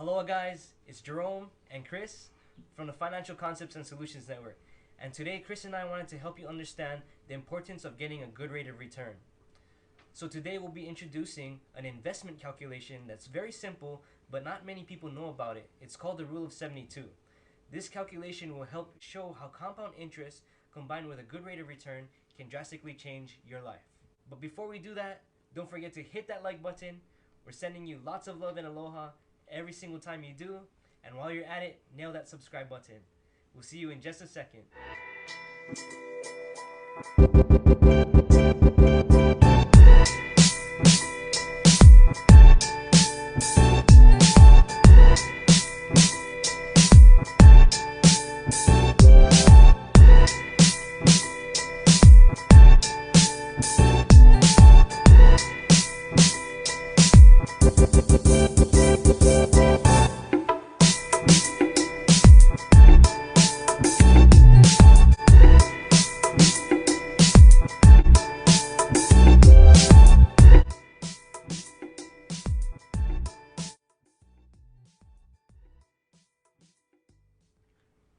Aloha guys, it's Jerome and Chris from the Financial Concepts and Solutions Network. And today Chris and I wanted to help you understand the importance of getting a good rate of return. So today we'll be introducing an investment calculation that's very simple, but not many people know about it. It's called the Rule of 72. This calculation will help show how compound interest combined with a good rate of return can drastically change your life. But before we do that, don't forget to hit that like button. We're sending you lots of love and aloha every single time you do. And while you're at it, nail that subscribe button. We'll see you in just a second.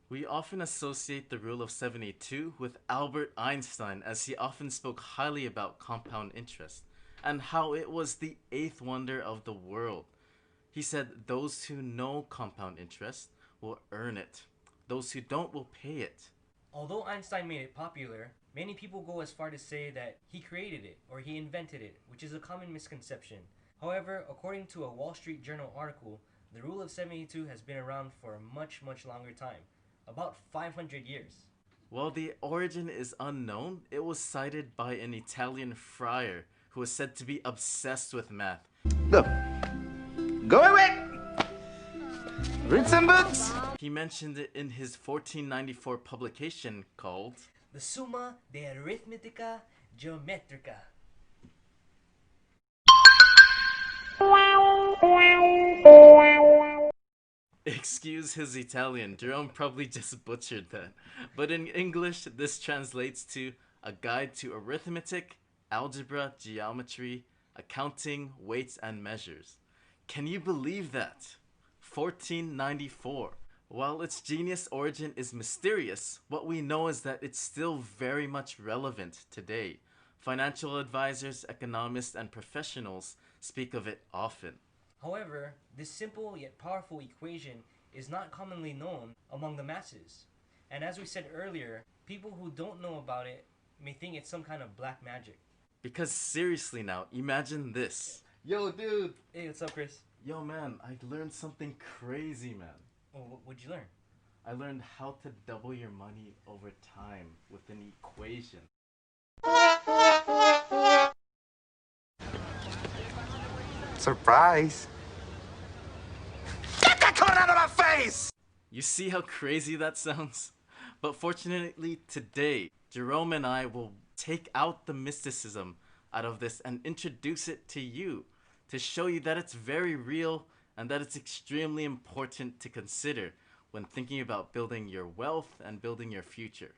We often associate the Rule of 72 with Albert Einstein, as he often spoke highly about compound interest and how it was the eighth wonder of the world. He said those who know compound interest will earn it. Those who don't will pay it. Although Einstein made it popular, many people go as far to say that he created it or he invented it, which is a common misconception. However, according to a Wall Street Journal article, the Rule of 72 has been around for a much longer time. About 500 years. While the origin is unknown, it was cited by an Italian friar who was said to be obsessed with math. Look, go away! Read some books! He mentioned it in his 1494 publication called The Summa de Arithmetica Geometrica. Excuse his Italian, Jerome probably just butchered that. But in English, this translates to a guide to arithmetic, algebra, geometry, accounting, weights, and measures. Can you believe that? 1494. While its genius origin is mysterious, what we know is that it's still very much relevant today. Financial advisors, economists, and professionals speak of it often. However, this simple yet powerful equation is not commonly known among the masses. And as we said earlier, people who don't know about it may think it's some kind of black magic. Because seriously now, imagine this. Yo, dude! Hey, what's up, Chris? Yo, man, I learned something crazy, man. Oh, what'd you learn? I learned how to double your money over time with an equation. Surprise! Get that cone out of my face! You see how crazy that sounds? But fortunately today, Jerome and I will take out the mysticism out of this and introduce it to you to show you that it's very real and that it's extremely important to consider when thinking about building your wealth and building your future.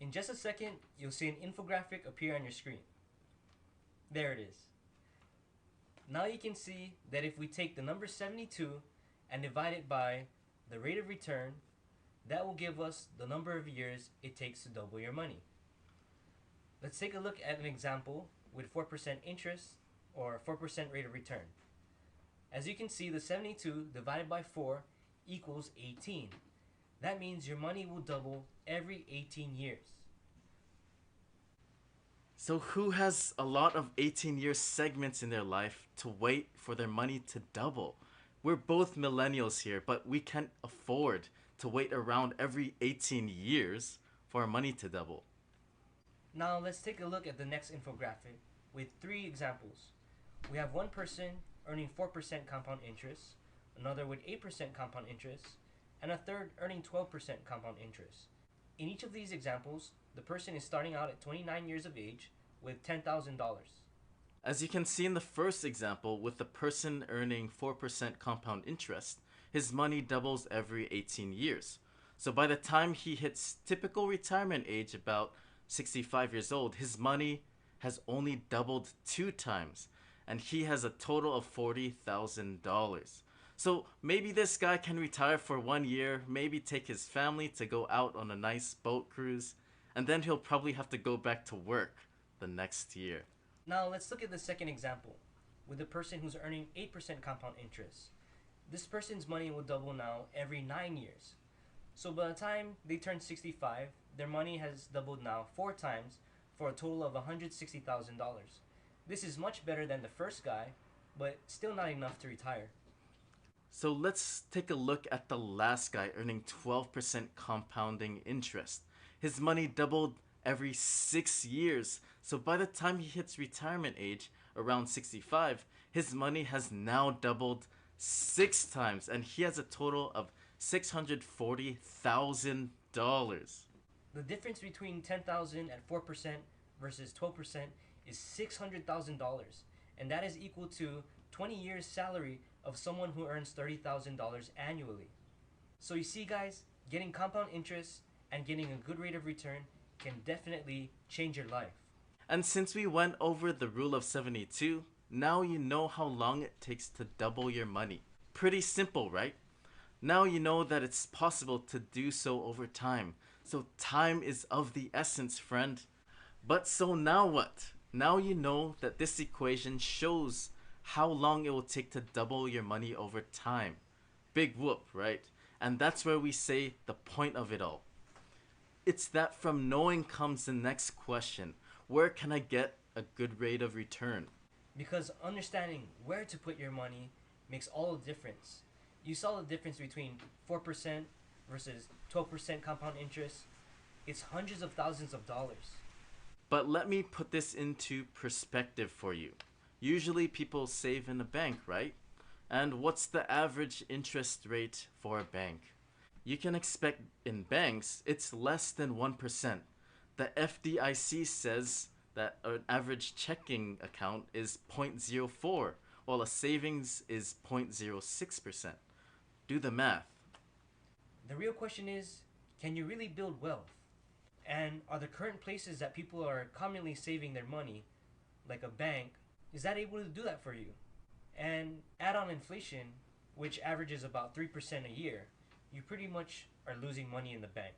In just a second, you'll see an infographic appear on your screen. There it is. Now you can see that if we take the number 72 and divide it by the rate of return, that will give us the number of years it takes to double your money. Let's take a look at an example with 4% interest or 4% rate of return. As you can see, the 72 divided by 4 equals 18. That means your money will double every 18 years. So who has a lot of 18-year segments in their life to wait for their money to double? We're both millennials here, but we can't afford to wait around every 18 years for our money to double. Now let's take a look at the next infographic with 3 examples. We have one person earning 4% compound interest, another with 8% compound interest, and a third earning 12% compound interest. In each of these examples, the person is starting out at 29 years of age with $10,000. As you can see in the first example, with the person earning 4% compound interest, his money doubles every 18 years. So by the time he hits typical retirement age, about 65 years old, his money has only doubled 2 times, and he has a total of $40,000. So maybe this guy can retire for 1 year, maybe take his family to go out on a nice boat cruise, and then he'll probably have to go back to work the next year. Now let's look at the second example with a person who's earning 8% compound interest. This person's money will double now every 9 years. So by the time they turn 65, their money has doubled now 4 times for a total of $160,000. This is much better than the first guy, but still not enough to retire. So let's take a look at the last guy earning 12% compounding interest. His money doubled every 6 years. So by the time he hits retirement age, around 65, his money has now doubled 6 times and he has a total of $640,000. The difference between 10,000 at 4% versus 12% is $600,000, and that is equal to 20 years salary of someone who earns $30,000 annually. So you see guys, getting compound interest and getting a good rate of return can definitely change your life. And since we went over the rule of 72, now you know how long it takes to double your money. Pretty simple, right? Now you know that it's possible to do so over time. So time is of the essence, friend. But so now what? Now you know that this equation shows how long it will take to double your money over time. Big whoop, right? And that's where we say the point of it all. It's that from knowing comes the next question. Where can I get a good rate of return? Because understanding where to put your money makes all the difference. You saw the difference between 4% versus 12% compound interest. It's hundreds of thousands of dollars. But let me put this into perspective for you. Usually people save in a bank, right? And what's the average interest rate for a bank? You can expect in banks, it's less than 1%. The FDIC says that an average checking account is 0.04, while a savings is 0.06%. Do the math. The real question is, can you really build wealth? And are the current places that people are commonly saving their money, like a bank, is that able to do that for you? And add on inflation, which averages about 3% a year, you pretty much are losing money in the bank.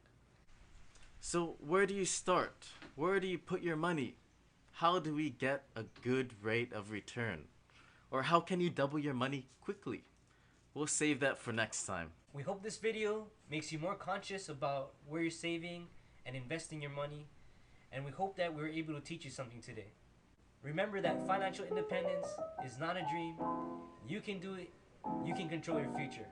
So where do you start? Where do you put your money? How do we get a good rate of return? Or how can you double your money quickly? We'll save that for next time. We hope this video makes you more conscious about where you're saving and investing your money, and we hope that we were able to teach you something today. Remember that financial independence is not a dream. You can do it. You can control your future.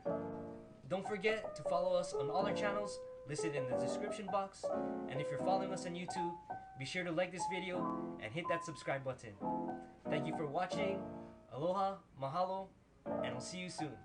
Don't forget to follow us on all our channels listed in the description box, and if you're following us on YouTube, be sure to like this video and hit that subscribe button. Thank you for watching. Aloha, mahalo, and we'll see you soon.